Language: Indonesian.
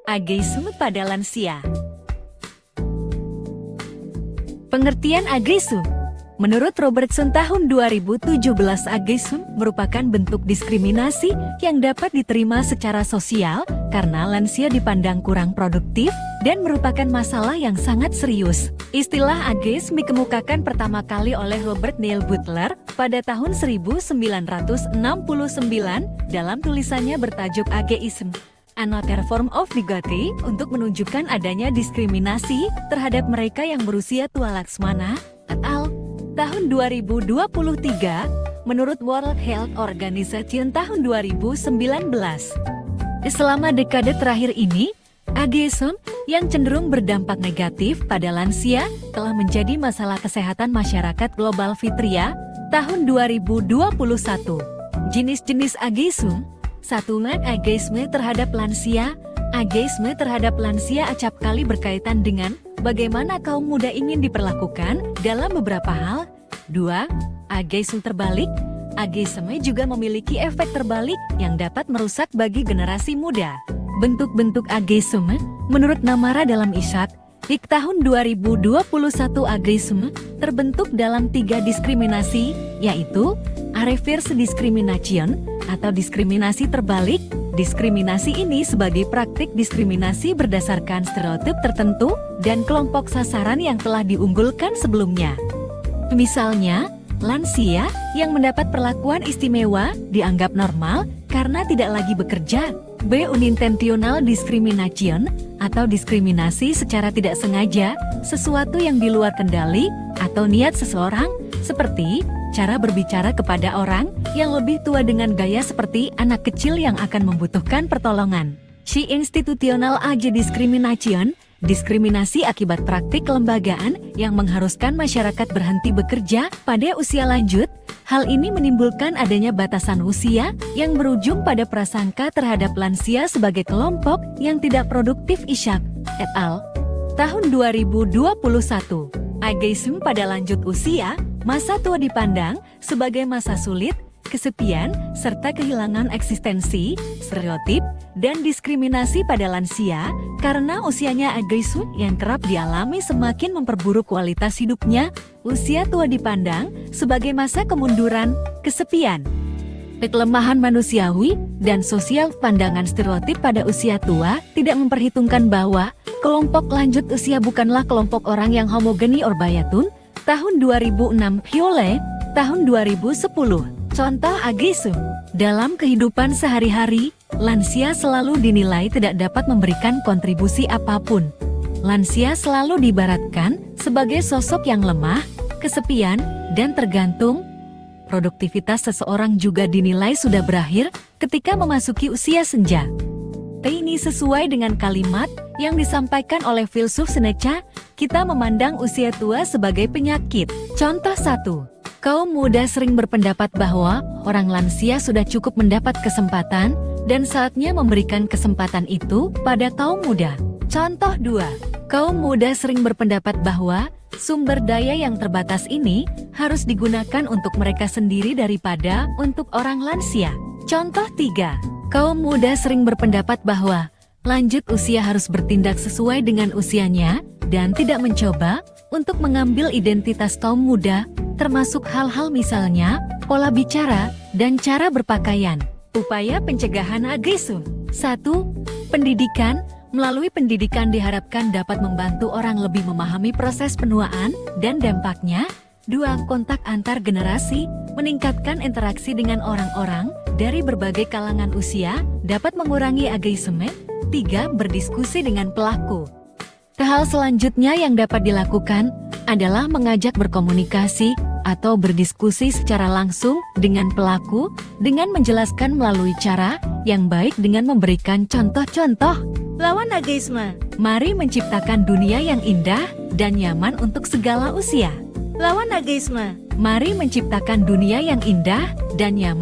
Ageisme pada lansia. Pengertian ageisme. Menurut Robertson tahun 2017, ageisme merupakan bentuk diskriminasi yang dapat diterima secara sosial karena lansia dipandang kurang produktif dan merupakan masalah yang sangat serius. Istilah ageisme dikemukakan pertama kali oleh Robert Neil Butler pada tahun 1969 dalam tulisannya bertajuk Ageism, Another Form of Bigotry, untuk menunjukkan adanya diskriminasi terhadap mereka yang berusia tua. Laksmana et al. Tahun 2023, menurut World Health Organization tahun 2019. Selama dekade terakhir ini, ageisme yang cenderung berdampak negatif pada lansia telah menjadi masalah kesehatan masyarakat global. Fitria, tahun 2021. Jenis-jenis ageisme. 1. Ageisme terhadap lansia. Ageisme terhadap lansia acap kali berkaitan dengan bagaimana kaum muda ingin diperlakukan dalam beberapa hal. 2. Ageisme terbalik. Ageisme juga memiliki efek terbalik yang dapat merusak bagi generasi muda. Bentuk-bentuk ageisme, menurut Namara dalam Ishak, di tahun 2021, ageisme terbentuk dalam 3 diskriminasi, yaitu reverse discrimination atau diskriminasi terbalik. Diskriminasi ini sebagai praktik diskriminasi berdasarkan stereotip tertentu dan kelompok sasaran yang telah diunggulkan sebelumnya. Misalnya, lansia yang mendapat perlakuan istimewa dianggap normal karena tidak lagi bekerja. B. Unintentional discrimination atau diskriminasi secara tidak sengaja, sesuatu yang di luar kendali atau niat seseorang, seperti cara berbicara kepada orang yang lebih tua dengan gaya seperti anak kecil yang akan membutuhkan pertolongan. C. Institutional age discrimination, diskriminasi akibat praktik kelembagaan yang mengharuskan masyarakat berhenti bekerja pada usia lanjut. Hal ini menimbulkan adanya batasan usia yang berujung pada prasangka terhadap lansia sebagai kelompok yang tidak produktif. Ishak et al. Tahun 2021. Ageisme pada lanjut usia. Masa tua dipandang sebagai masa sulit, kesepian, serta kehilangan eksistensi, stereotip, dan diskriminasi pada lansia karena usianya. Ageisme yang kerap dialami semakin memperburuk kualitas hidupnya. Usia tua dipandang sebagai masa kemunduran, kesepian, kelemahan manusiawi, dan sosial. Pandangan stereotip pada usia tua tidak memperhitungkan bahwa kelompok lanjut usia bukanlah kelompok orang yang homogeni. Orbayatun, tahun 2006. Piole, tahun 2010. Contoh ageisme. Dalam kehidupan sehari-hari, lansia selalu dinilai tidak dapat memberikan kontribusi apapun. Lansia selalu diibaratkan sebagai sosok yang lemah, kesepian, dan tergantung. Produktivitas seseorang juga dinilai sudah berakhir ketika memasuki usia senja. Ini sesuai dengan kalimat yang disampaikan oleh filsuf Seneca, kita memandang usia tua sebagai penyakit. Contoh 1. Kaum muda sering berpendapat bahwa orang lansia sudah cukup mendapat kesempatan dan saatnya memberikan kesempatan itu pada kaum muda. Contoh 2. Kaum muda sering berpendapat bahwa sumber daya yang terbatas ini harus digunakan untuk mereka sendiri daripada untuk orang lansia. Contoh 3. Kaum muda sering berpendapat bahwa lanjut usia harus bertindak sesuai dengan usianya dan tidak mencoba untuk mengambil identitas kaum muda, termasuk hal-hal misalnya pola bicara dan cara berpakaian. Upaya pencegahan ageisme. 1. Pendidikan. Melalui pendidikan diharapkan dapat membantu orang lebih memahami proses penuaan dan dampaknya. 2. Kontak antar generasi. Meningkatkan interaksi dengan orang-orang dari berbagai kalangan usia dapat mengurangi ageisme. 3. Berdiskusi dengan pelaku. Hal selanjutnya yang dapat dilakukan adalah mengajak berkomunikasi atau berdiskusi secara langsung dengan pelaku dengan menjelaskan melalui cara yang baik dengan memberikan contoh-contoh. Lawan ageisme. Mari menciptakan dunia yang indah dan nyaman untuk segala usia. Lawan ageisme. Mari menciptakan dunia yang indah dan nyaman